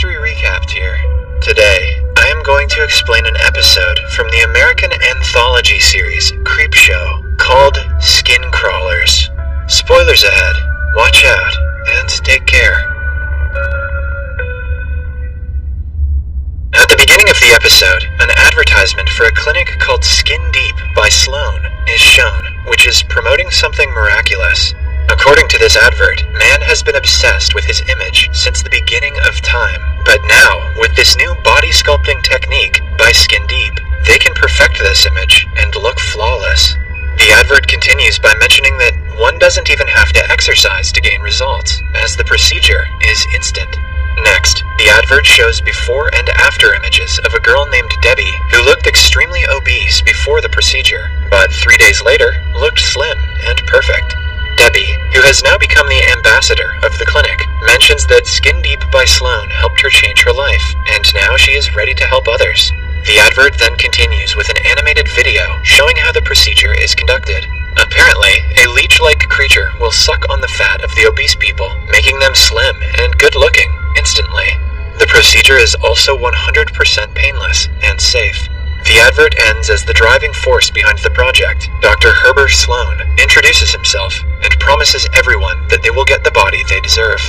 history recapped here. Today, I am going to explain an episode from the American anthology series Creepshow called Skin Crawlers. Spoilers ahead. Watch out, and take care. At the beginning of the episode, an advertisement for a clinic called Skin Deep by Sloan is shown, which is promoting something miraculous. According to this advert, man has been obsessed with his image since the beginning of time. But now, with this new body sculpting technique by Skin Deep, they can perfect this image and look flawless. The advert continues by mentioning that one doesn't even have to exercise to gain results, as the procedure is instant. Next, the advert shows before and after images of a girl named Debbie who looked extremely obese before the procedure, but 3 days later looked slim and perfect. Debbie, who has now become the ambassador of the clinic, mentions that Skin Deep by Sloan helped her change her life, and now she is ready to help others. The advert then continues with an animated video showing how the procedure is conducted. Apparently, a leech-like creature will suck on the fat of the obese people, making them slim and good-looking instantly. The procedure is also 100% painless and safe. The advert ends as the driving force behind the project, Dr. Herbert Sloan, introduces himself and promises everyone that they will get the body they deserve.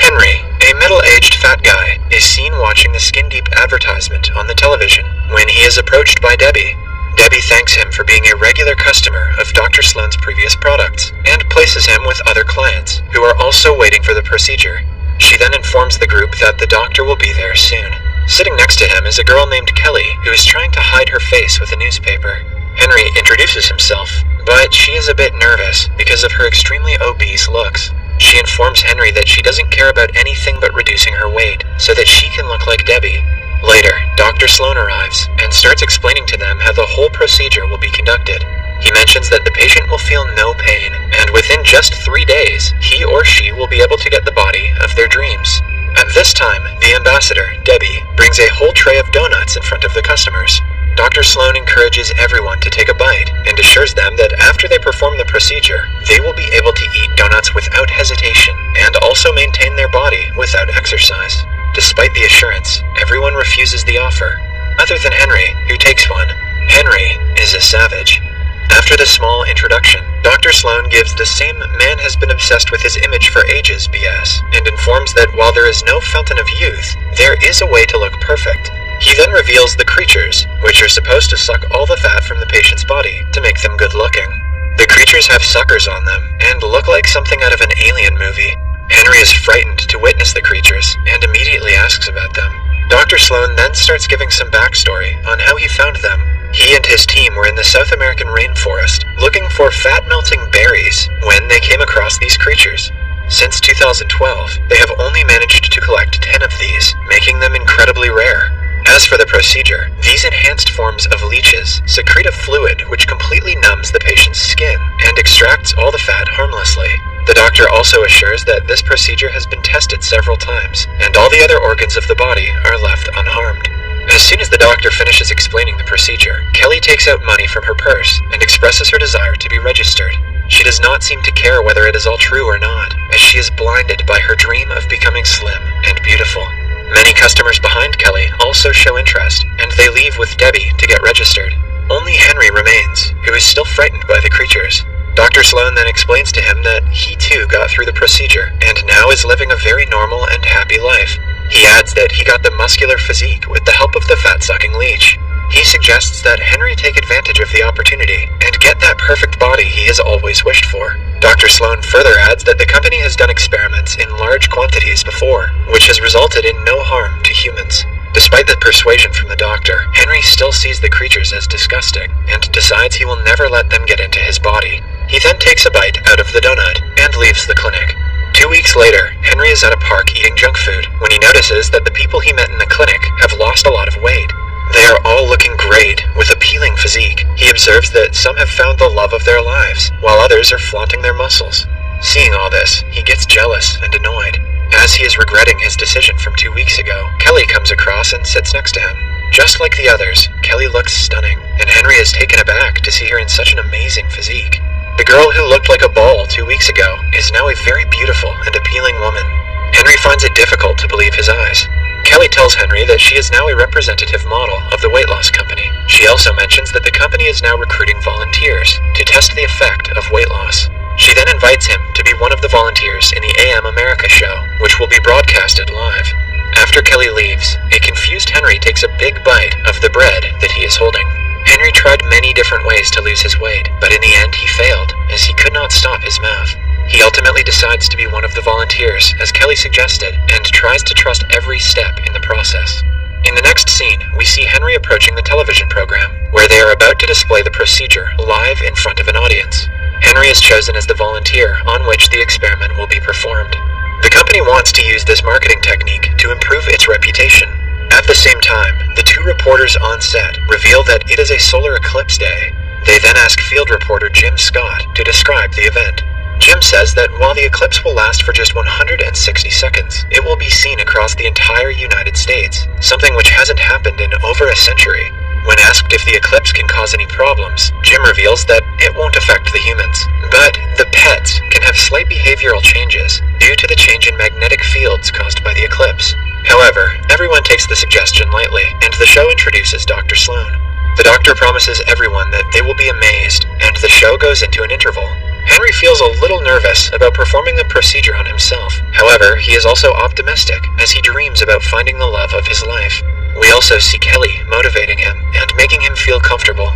Henry, a middle-aged fat guy, is seen watching the Skin Deep advertisement on the television when he is approached by Debbie. Debbie thanks him for being a regular customer of Dr. Sloan's previous products and places him with other clients who are also waiting for the procedure. She then informs the group that the doctor will be there soon. Sitting next to him is a girl named Kelly who is trying to hide her face with a newspaper. Henry introduces himself, but she is a bit nervous because of her extremely obese looks. She informs Henry that she doesn't care about anything but reducing her weight so that she can look like Debbie. Later, Dr. Sloan arrives and starts explaining to them how the whole procedure will be conducted. He mentions that the patient will feel no pain, and within just 3 days, he or she will be able to get the body of their dreams. At this time, the ambassador, Debbie, brings a whole tray of donuts in front of the customers. Dr. Sloan encourages everyone to take a bite and assures them that after they perform the procedure, they will be able to eat donuts without hesitation and also maintain their body without exercise. Despite the assurance, everyone refuses the offer, other than Henry, who takes one. Henry is a savage. After the small introduction, Dr. Sloan gives the same man has been obsessed with his image for ages BS, and informs that while there is no fountain of youth, there is a way to look perfect. He then reveals the creatures, which are supposed to suck all the fat from the patient's body to make them good looking. The creatures have suckers on them, and look like something out of an alien movie. Henry is frightened to witness the creatures, and immediately asks about them. Dr. Sloan then starts giving some backstory on how he found them. He and his team were in the South American rainforest, looking for fat-melting berries when they came across these creatures. Since 2012, they have only managed to collect 10 of these, making them incredibly rare. As for the procedure, these enhanced forms of leeches secrete a fluid which completely numbs the patient's skin and extracts all the fat harmlessly. The doctor also assures that this procedure has been tested several times, and all the other organs of the body are left unharmed. As soon as the doctor finishes explaining the procedure, Kelly takes out money from her purse and expresses her desire to be registered. She does not seem to care whether it is all true or not, as she is blinded by her dream of becoming slim and beautiful. Many customers behind Kelly also show interest, and they leave with Debbie to get registered. Only Henry remains, who is still frightened by the creatures. Dr. Sloan then explains to him that he too got through the procedure, and now is living a very normal and happy life. He adds that he got the muscular physique with the help of the fat-sucking leech. He suggests that Henry take advantage of the opportunity and get that perfect body he has always wished for. Dr. Sloan further adds that the company has done experiments in large quantities before, which has resulted in no harm to humans. Despite the persuasion from the doctor, Henry still sees the creatures as disgusting and decides he will never let them get into his body. He then takes a bite out of the donut and leaves the clinic. 2 weeks later, Henry is at a park eating junk food when he notices that the people he met in the clinic have lost a lot of weight. They are all looking great, with appealing physique. He observes that some have found the love of their lives, while others are flaunting their muscles. Seeing all this, he gets jealous and annoyed. As he is regretting his decision from 2 weeks ago, Kelly comes across and sits next to him. Just like the others, Kelly looks stunning, and Henry is taken aback to see her in such an amazing physique. The girl who looked like a ball 2 weeks ago is now a very beautiful and appealing woman. Henry finds it difficult to believe his eyes. Kelly tells Henry that she is now a representative model of the weight loss company. She also mentions that the company is now recruiting volunteers to test the effect of weight loss. She then invites him to be one of the volunteers in the AM America show, which will be broadcasted live. After Kelly leaves, a confused Henry takes a big bite of the bread that he is holding. Henry tried many different ways to lose his weight, but in the end he failed, as he could not stop his mouth. He ultimately decides to be one of the volunteers, as Kelly suggested, and tries to trust every step in the process. In the next scene, we see Henry approaching the television program, where they are about to display the procedure live in front of an audience. Henry is chosen as the volunteer on which the experiment will be performed. The company wants to use this marketing technique to improve its reputation. At the same time, the two reporters on set reveal that it is a solar eclipse day. They then ask field reporter Jim Scott to describe the event. Jim says that while the eclipse will last for just 160 seconds, it will be seen across the entire United States, something which hasn't happened in over a century. When asked if the eclipse can cause any problems, Jim reveals that it won't affect the humans, but the pets can have slight behavioral changes due to the change in magnetic fields caused by the eclipse. However, everyone takes the suggestion lightly, and the show introduces Dr. Sloan. The doctor promises everyone that they will be amazed, and the show goes into an interval. Henry feels a little nervous about performing the procedure on himself. However, he is also optimistic, as he dreams about finding the love of his life. We also see Kelly motivating him and making him feel comfortable.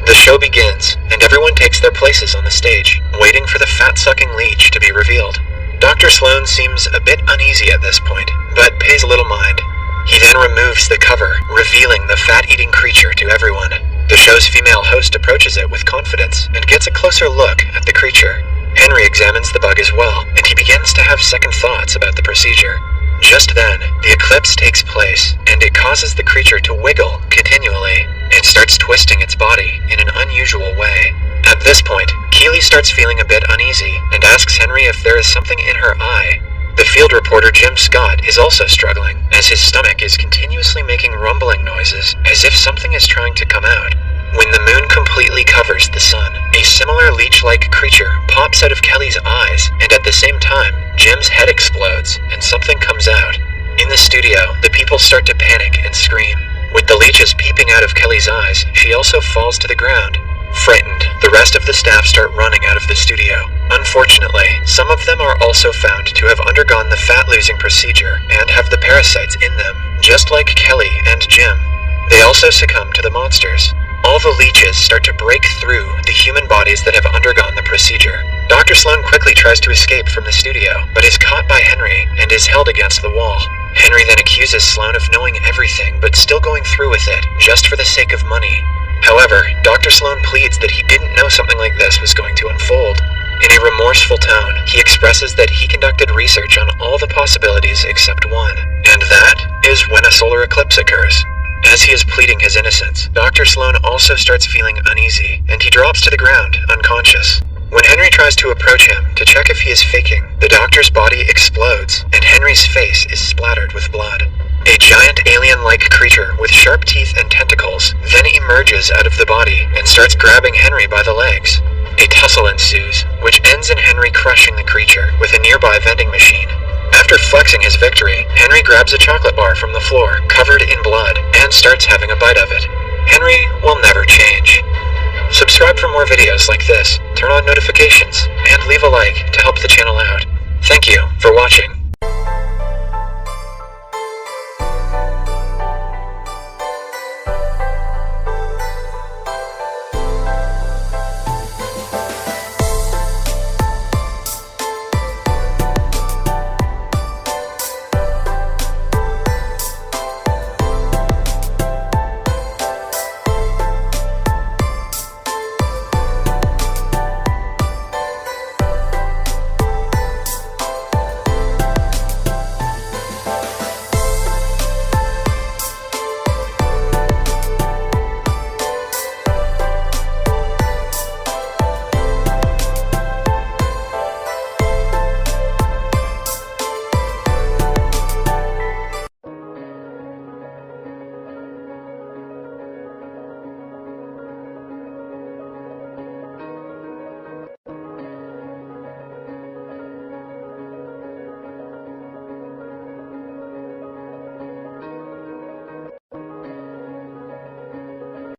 The show begins, and everyone takes their places on the stage, waiting for the fat-sucking leech to be revealed. Dr. Sloan seems a bit uneasy at this point, but pays little mind. He then removes the cover, revealing the fat-eating creature to everyone. The show's female host approaches it with confidence and gets a closer look at the creature. Henry examines the bug as well, and he begins to have second thoughts about the procedure. Just then, the eclipse takes place, and it causes the creature to wiggle continually. It starts twisting its body in an unusual way. At this point, Keely starts feeling a bit uneasy and asks Henry if there is something in her eye. The field reporter Jim Scott is also struggling, as his stomach is continuously making rumbling noises as if something is trying to come out. When the moon completely covers the sun, a similar leech-like creature pops out of Kelly's eyes, and at the same time, Jim's head explodes and something comes out. In the studio, the people start to panic and scream. With the leeches peeping out of Kelly's eyes, she also falls to the ground. Frightened, the rest of the staff start running out of the studio. Unfortunately, some of them are also found to have undergone the fat-losing procedure and have the parasites in them, just like Kelly and Jim. They also succumb to the monsters. All the leeches start to break through the human bodies that have undergone the procedure. Dr. Sloan quickly tries to escape from the studio, but is caught by Henry and is held against the wall. Henry then accuses Sloan of knowing everything but still going through with it, just for the sake of money. However, Dr. Sloan pleads that he didn't know something like this was going to unfold. In a remorseful tone, he expresses that he conducted research on all the possibilities except one, and that is when a solar eclipse occurs. As he is pleading his innocence, Dr. Sloan also starts feeling uneasy, and he drops to the ground, unconscious. When Henry tries to approach him to check if he is faking, the doctor's body explodes, and Henry's face is splattered with blood. A giant alien-like creature with sharp teeth and tentacles then emerges out of the body and starts grabbing Henry by the legs. A tussle ensues, which ends in Henry crushing the creature with a nearby vending machine. After flexing his victory, Henry grabs a chocolate bar from the floor, covered in blood, and starts having a bite of it. Henry will never change. Subscribe for more videos like this, turn on notifications, and leave a like to help the channel out. Thank you for watching.